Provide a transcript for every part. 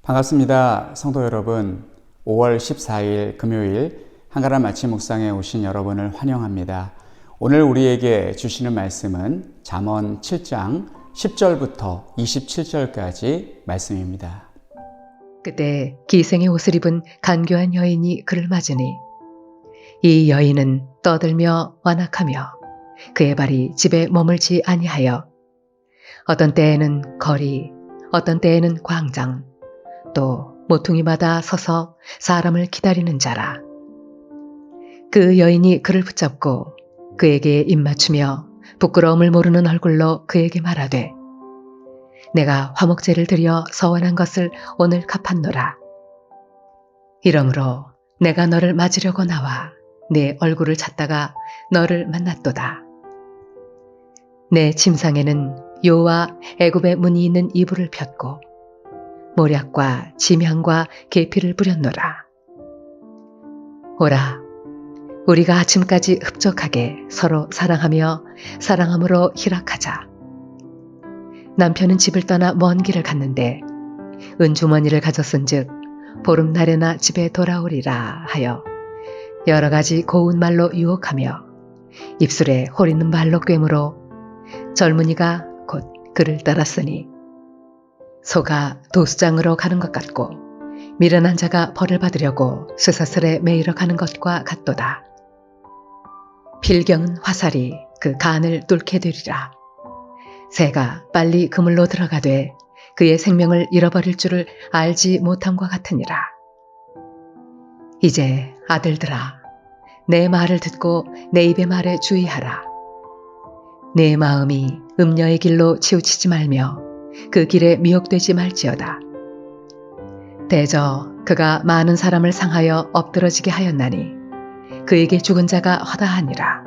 반갑습니다. 성도 여러분, 5월 14일 금요일 한가람 아침 묵상에 오신 여러분을 환영합니다. 오늘 우리에게 주시는 말씀은 잠언 7장 10절부터 27절까지 말씀입니다. 그때 기생의 옷을 입은 간교한 여인이 그를 맞으니 이 여인은 떠들며 완악하며 그의 발이 집에 머물지 아니하여 어떤 때에는 거리, 어떤 때에는 광장, 또 모퉁이마다 서서 사람을 기다리는 자라. 그 여인이 그를 붙잡고 그에게 입맞추며 부끄러움을 모르는 얼굴로 그에게 말하되 내가 화목제를 드려 서원한 것을 오늘 갚았노라. 이러므로 내가 너를 맞으려고 나와 내 얼굴을 찾다가 너를 만났도다. 내 침상에는 요와 애굽의 문이 있는 이불을 폈고 모략과 침향과 계피를 뿌렸노라. 오라, 우리가 아침까지 흡족하게 서로 사랑하며 사랑함으로 희락하자. 남편은 집을 떠나 먼 길을 갔는데 은주머니를 가졌은즉 보름날에나 집에 돌아오리라 하여 여러 가지 고운 말로 유혹하며 입술에 홀 있는 말로 꿰물어 젊은이가 곧 그를 따랐으니 소가 도수장으로 가는 것 같고 미련한 자가 벌을 받으려고 쇠사슬에 매이러 가는 것과 같도다. 필경은 화살이 그 간을 뚫게 되리라. 새가 빨리 그물로 들어가되 그의 생명을 잃어버릴 줄을 알지 못함과 같으니라. 이제 아들들아, 내 말을 듣고 내 입의 말에 주의하라. 내 마음이 음녀의 길로 치우치지 말며 그 길에 미혹되지 말지어다. 대저 그가 많은 사람을 상하여 엎드러지게 하였나니 그에게 죽은 자가 허다하니라.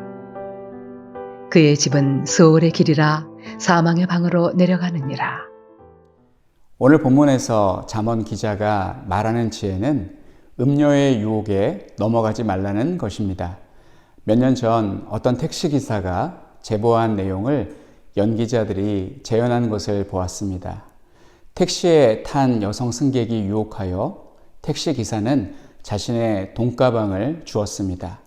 그의 집은 스올의 길이라 사망의 방으로 내려가느니라. 오늘 본문에서 잠언 기자가 말하는 지혜는 음녀의 유혹에 넘어가지 말라는 것입니다. 몇 년 전 어떤 택시기사가 제보한 내용을 연기자들이 재현한 것을 보았습니다. 택시에 탄 여성 승객이 유혹하여 택시기사는 자신의 돈가방을 주었습니다.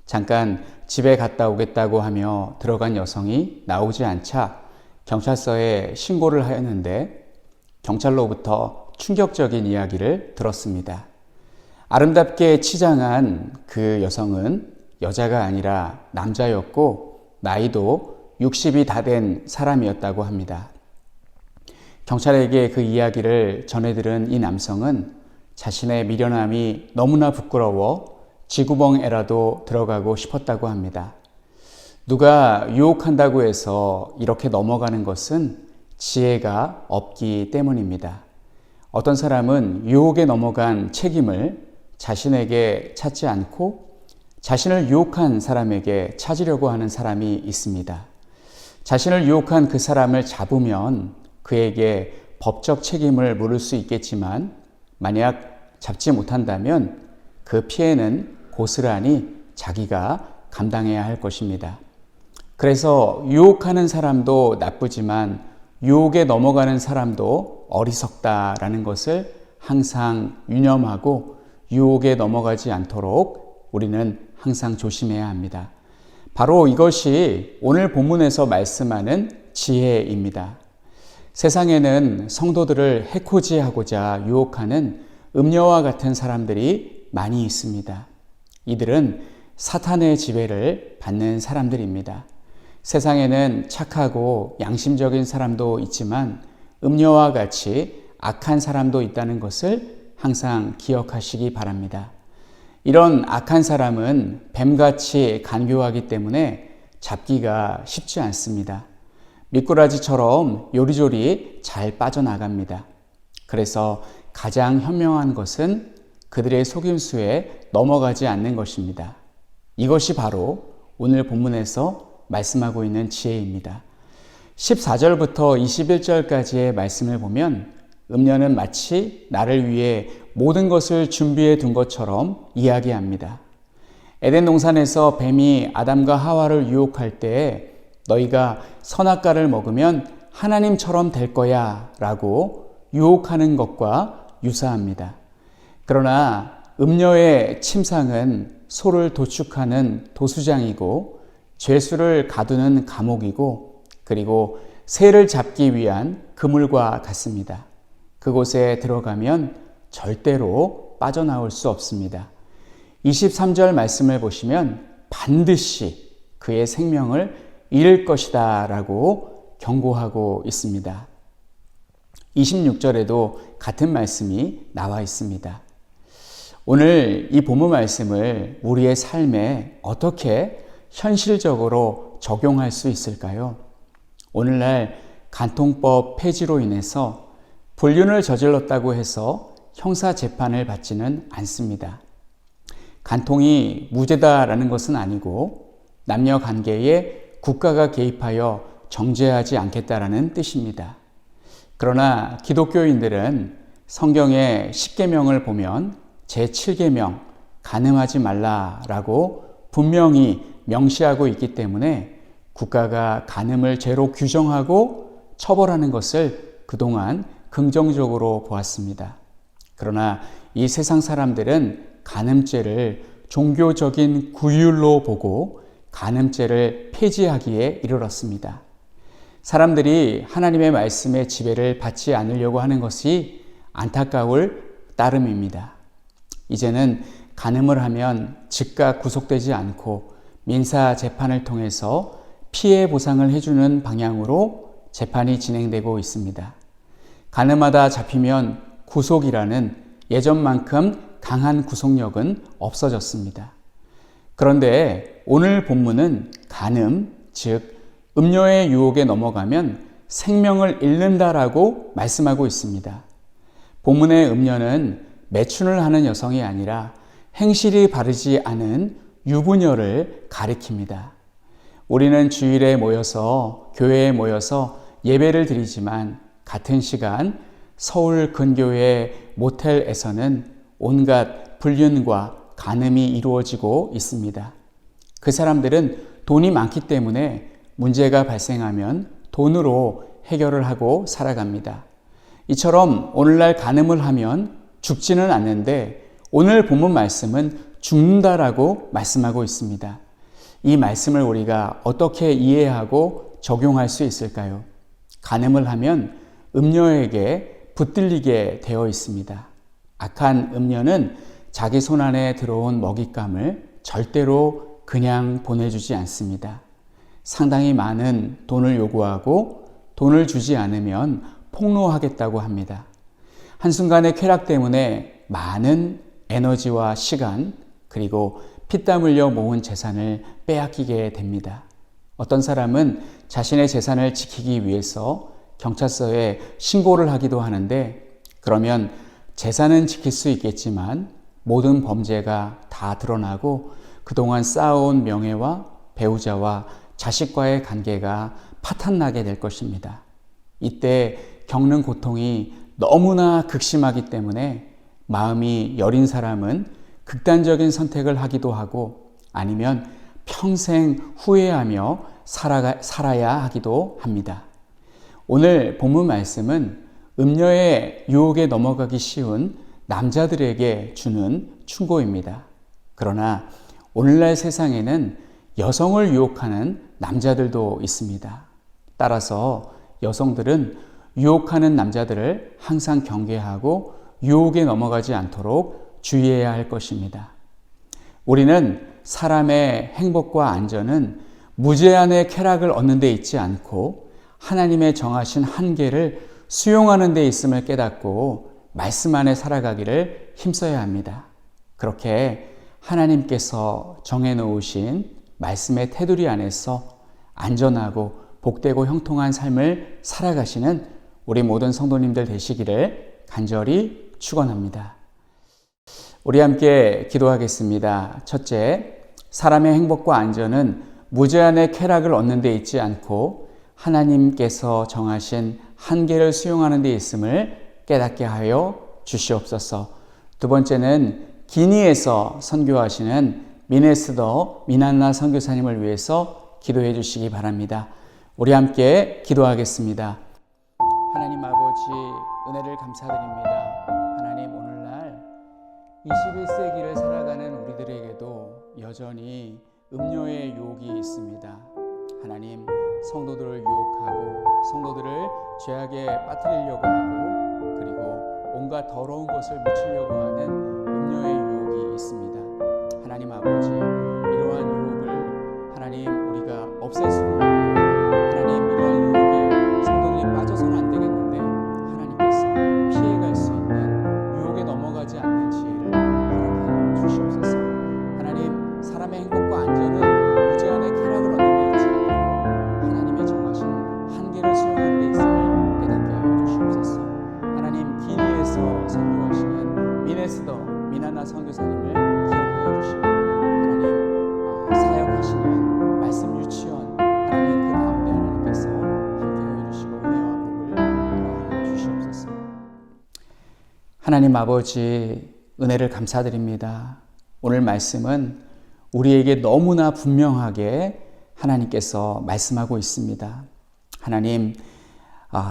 잠깐 집에 갔다 오겠다고 하며 들어간 여성이 나오지 않자 경찰서에 신고를 하였는데 경찰로부터 충격적인 이야기를 들었습니다. 아름답게 치장한 그 여성은 여자가 아니라 남자였고 나이도 60이 다 된 사람이었다고 합니다. 경찰에게 그 이야기를 전해들은 이 남성은 자신의 미련함이 너무나 부끄러워 쥐구멍에라도 들어가고 싶었다고 합니다. 누가 유혹한다고 해서 이렇게 넘어가는 것은 지혜가 없기 때문입니다. 어떤 사람은 유혹에 넘어간 책임을 자신에게 찾지 않고 자신을 유혹한 사람에게 찾으려고 하는 사람이 있습니다. 자신을 유혹한 그 사람을 잡으면 그에게 법적 책임을 물을 수 있겠지만 만약 잡지 못한다면 그 피해는 고스란히 자기가 감당해야 할 것입니다. 그래서 유혹하는 사람도 나쁘지만 유혹에 넘어가는 사람도 어리석다라는 것을 항상 유념하고 유혹에 넘어가지 않도록 우리는 항상 조심해야 합니다. 바로 이것이 오늘 본문에서 말씀하는 지혜입니다. 세상에는 성도들을 해코지하고자 유혹하는 음녀와 같은 사람들이 많이 있습니다. 이들은 사탄의 지배를 받는 사람들입니다. 세상에는 착하고 양심적인 사람도 있지만 음녀와 같이 악한 사람도 있다는 것을 항상 기억하시기 바랍니다. 이런 악한 사람은 뱀같이 간교하기 때문에 잡기가 쉽지 않습니다. 미꾸라지처럼 요리조리 잘 빠져나갑니다. 그래서 가장 현명한 것은 그들의 속임수에 넘어가지 않는 것입니다. 이것이 바로 오늘 본문에서 말씀하고 있는 지혜입니다. 14절부터 21절까지의 말씀을 보면 음녀는 마치 나를 위해 모든 것을 준비해 둔 것처럼 이야기합니다. 에덴 동산에서 뱀이 아담과 하와를 유혹할 때에 너희가 선악과를 먹으면 하나님처럼 될 거야 라고 유혹하는 것과 유사합니다. 그러나 음녀의 침상은 소를 도축하는 도수장이고 죄수를 가두는 감옥이고 그리고 새를 잡기 위한 그물과 같습니다. 그곳에 들어가면 절대로 빠져나올 수 없습니다. 23절 말씀을 보시면 반드시 그의 생명을 잃을 것이다 라고 경고하고 있습니다. 26절에도 같은 말씀이 나와 있습니다. 오늘 이 본문 말씀을 우리의 삶에 어떻게 현실적으로 적용할 수 있을까요? 오늘날 간통법 폐지로 인해서 불륜을 저질렀다고 해서 형사 재판을 받지는 않습니다. 간통이 무죄다라는 것은 아니고 남녀 관계에 국가가 개입하여 정죄하지 않겠다라는 뜻입니다. 그러나 기독교인들은 성경의 10계명을 보면 제7계명 간음하지 말라라고 분명히 명시하고 있기 때문에 국가가 간음을 죄로 규정하고 처벌하는 것을 그동안 긍정적으로 보았습니다. 그러나 이 세상 사람들은 간음죄를 종교적인 규율로 보고 간음죄를 폐지하기에 이르렀습니다. 사람들이 하나님의 말씀의 지배를 받지 않으려고 하는 것이 안타까울 따름입니다. 이제는 간음을 하면 즉각 구속되지 않고 민사 재판을 통해서 피해 보상을 해주는 방향으로 재판이 진행되고 있습니다. 간음하다 잡히면 구속이라는 예전만큼 강한 구속력은 없어졌습니다. 그런데 오늘 본문은 간음, 즉 음료의 유혹에 넘어가면 생명을 잃는다라고 말씀하고 있습니다. 본문의 음녀는 매춘을 하는 여성이 아니라 행실이 바르지 않은 유부녀를 가리킵니다. 우리는 주일에 모여서 교회에 모여서 예배를 드리지만 같은 시간 서울 근교의 모텔에서는 온갖 불륜과 간음이 이루어지고 있습니다. 그 사람들은 돈이 많기 때문에 문제가 발생하면 돈으로 해결을 하고 살아갑니다. 이처럼 오늘날 간음을 하면 죽지는 않는데 오늘 본문 말씀은 죽는다라고 말씀하고 있습니다. 이 말씀을 우리가 어떻게 이해하고 적용할 수 있을까요? 간음을 하면 음녀에게 붙들리게 되어 있습니다. 악한 음녀는 자기 손 안에 들어온 먹잇감을 절대로 그냥 보내주지 않습니다. 상당히 많은 돈을 요구하고 돈을 주지 않으면 폭로하겠다고 합니다. 한순간의 쾌락 때문에 많은 에너지와 시간 그리고 피땀 흘려 모은 재산을 빼앗기게 됩니다. 어떤 사람은 자신의 재산을 지키기 위해서 경찰서에 신고를 하기도 하는데 그러면 재산은 지킬 수 있겠지만 모든 범죄가 다 드러나고 그동안 쌓아온 명예와 배우자와 자식과의 관계가 파탄나게 될 것입니다. 이때 겪는 고통이 너무나 극심하기 때문에 마음이 여린 사람은 극단적인 선택을 하기도 하고 아니면 평생 후회하며 살아야 하기도 합니다. 오늘 본문 말씀은 음녀의 유혹에 넘어가기 쉬운 남자들에게 주는 충고입니다. 그러나 오늘날 세상에는 여성을 유혹하는 남자들도 있습니다. 따라서 여성들은 유혹하는 남자들을 항상 경계하고 유혹에 넘어가지 않도록 주의해야 할 것입니다. 우리는 사람의 행복과 안전은 무제한의 쾌락을 얻는 데 있지 않고 하나님의 정하신 한계를 수용하는 데 있음을 깨닫고 말씀 안에 살아가기를 힘써야 합니다. 그렇게 하나님께서 정해놓으신 말씀의 테두리 안에서 안전하고 복되고 형통한 삶을 살아가시는 우리 모든 성도님들 되시기를 간절히 축원합니다. 우리 함께 기도하겠습니다. 첫째, 사람의 행복과 안전은 무제한의 쾌락을 얻는 데 있지 않고 하나님께서 정하신 한계를 수용하는 데 있음을 깨닫게 하여 주시옵소서. 두 번째는 기니에서 선교하시는 미네스더 미난나 선교사님을 위해서 기도해 주시기 바랍니다. 우리 함께 기도하겠습니다. 하나님 아버지, 은혜를 감사드립니다. 하나님, 21세기를 살아가는 우리들에게도 여전히 음료의 유혹이 있습니다. 하나님, 성도들을 유혹하고 성도들을 죄악에 빠뜨리려고 하고 그리고 온갖 더러운 것을 묻히려고 하는 음료의 유혹이 있습니다. 하나님 아버지, 이러한 유혹을 하나님 우리가 없앨 수는 없고 하나님 이러한 유혹에 성도들이 빠져서는 안 되겠는데 하나님께서 피해갈 수 있는 유혹에 넘어가지 않는 지혜를 허락하여 주시옵소서. 하나님, 사람의 행복과 안전은 무제한의 쾌락을 얻는 데 있지 않고 하나님의 정하신 한계를 수용하는 데 있음을 깨닫게 하여 주시옵소서. 하나님, 기니에서 선교하시는 미네스더 미나나 선교사님을 기억하여 주시고 하나님 사역하시는 말씀 유치원 하나님 그 가운데 하나님께서 함께하여 주시고 은혜와 복을 더하여 주시옵소서. 하나님 아버지, 은혜를 감사드립니다. 오늘 말씀은 우리에게 너무나 분명하게 하나님께서 말씀하고 있습니다. 하나님,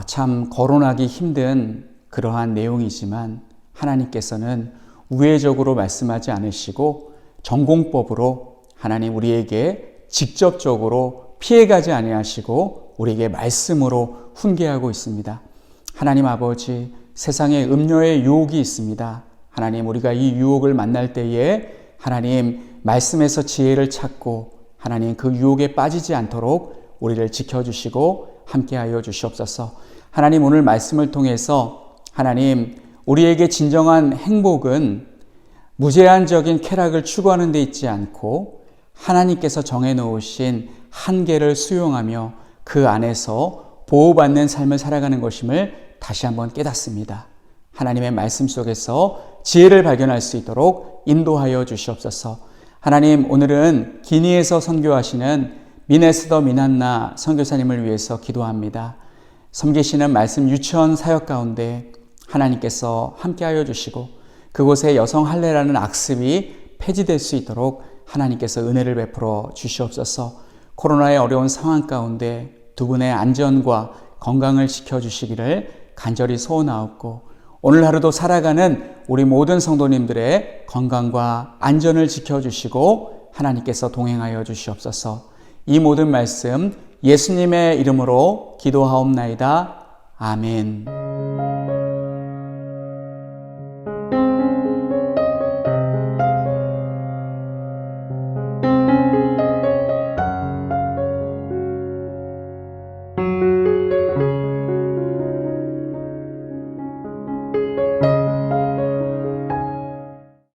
참 거론하기 힘든 그러한 내용이지만 하나님께서는 우회적으로 말씀하지 않으시고 전공법으로 하나님 우리에게 직접적으로 피해가지 아니하시고 우리에게 말씀으로 훈계하고 있습니다. 하나님 아버지, 세상에 음료의 유혹이 있습니다. 하나님, 우리가 이 유혹을 만날 때에 하나님 말씀에서 지혜를 찾고 하나님 그 유혹에 빠지지 않도록 우리를 지켜주시고 함께하여 주시옵소서. 하나님, 오늘 말씀을 통해서 하나님 우리에게 진정한 행복은 무제한적인 쾌락을 추구하는 데 있지 않고 하나님께서 정해놓으신 한계를 수용하며 그 안에서 보호받는 삶을 살아가는 것임을 다시 한번 깨닫습니다. 하나님의 말씀 속에서 지혜를 발견할 수 있도록 인도하여 주시옵소서. 하나님, 오늘은 기니에서 선교하시는 미네스더 미난나 선교사님을 위해서 기도합니다. 섬기시는 말씀 유치원 사역 가운데 하나님께서 함께하여 주시고 그곳에 여성 할례라는 악습이 폐지될 수 있도록 하나님께서 은혜를 베풀어 주시옵소서. 코로나의 어려운 상황 가운데 두 분의 안전과 건강을 지켜주시기를 간절히 소원하옵고 오늘 하루도 살아가는 우리 모든 성도님들의 건강과 안전을 지켜주시고 하나님께서 동행하여 주시옵소서. 이 모든 말씀 예수님의 이름으로 기도하옵나이다. 아멘.